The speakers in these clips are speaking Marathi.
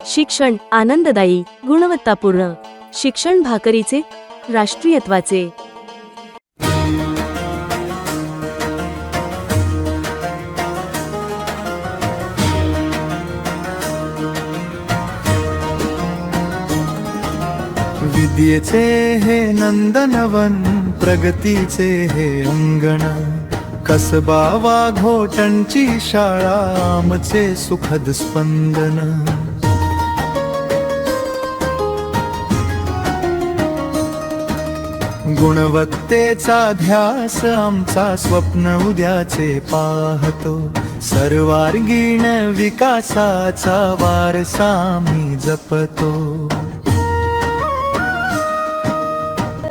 शिक्षण आनंददायी, गुणवत्तापूर्ण शिक्षण भाकरीचे, राष्ट्रीयत्वाचे। विद्येचे हे नंदनवन, प्रगतीचे हे अंगण, कसबा वाघोटणची शाळा, आमचे सुखद स्पंदन। गुणवत्तेचा ध्यास आमचा, स्वप्न उद्याचे पाहतो, सर्वांगीण विकासाचा वारसा आम्ही जपतो।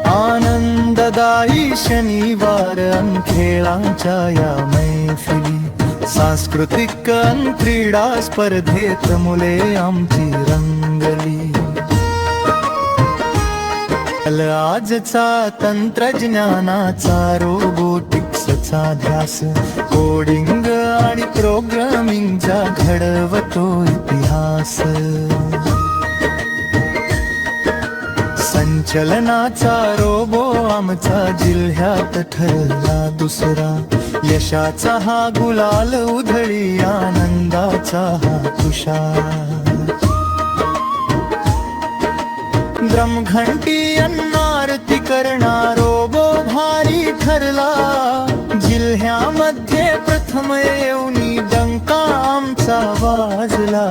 आनंददायी शनिवार अन खेळांच्या या मैफिली, सांस्कृतिक अन क्रीडा स्पर्धेत मुले आमची रंगली। आजचा तंत्रज्ञानाचा, रोबोटिक्सचा ध्यास, कोडिंग आणि प्रोग्रामिंगचा घडवतो इतिहास। संचलनाचा रोबो आमचा जिल्ह्यात ठरला दुसरा, यशाचा हा गुलाल उधळी, आनंदाचा हा तुषार। द्रमघंटी अन्नारती करणार रोबो भारी ठरला, जिल्ह्यामध्ये प्रथम येऊनी डंका आमचा वाजला।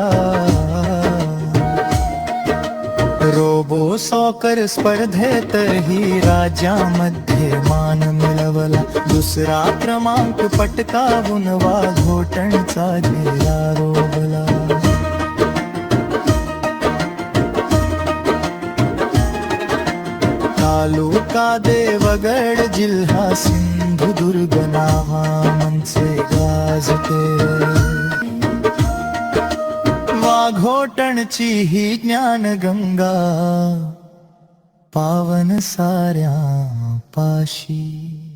रोबो सॉकर स्पर्धेतही राज्यामध्ये मान मिळवला, दुसरा क्रमांक पटकावून वाघोटणचा झेला रोवला। तालुका देवगड, जिल्हा सिंधुदुर्ग नावांचे गाजते। वाघोटणची ही ज्ञानगंगा, पावन साऱ्या पाशी।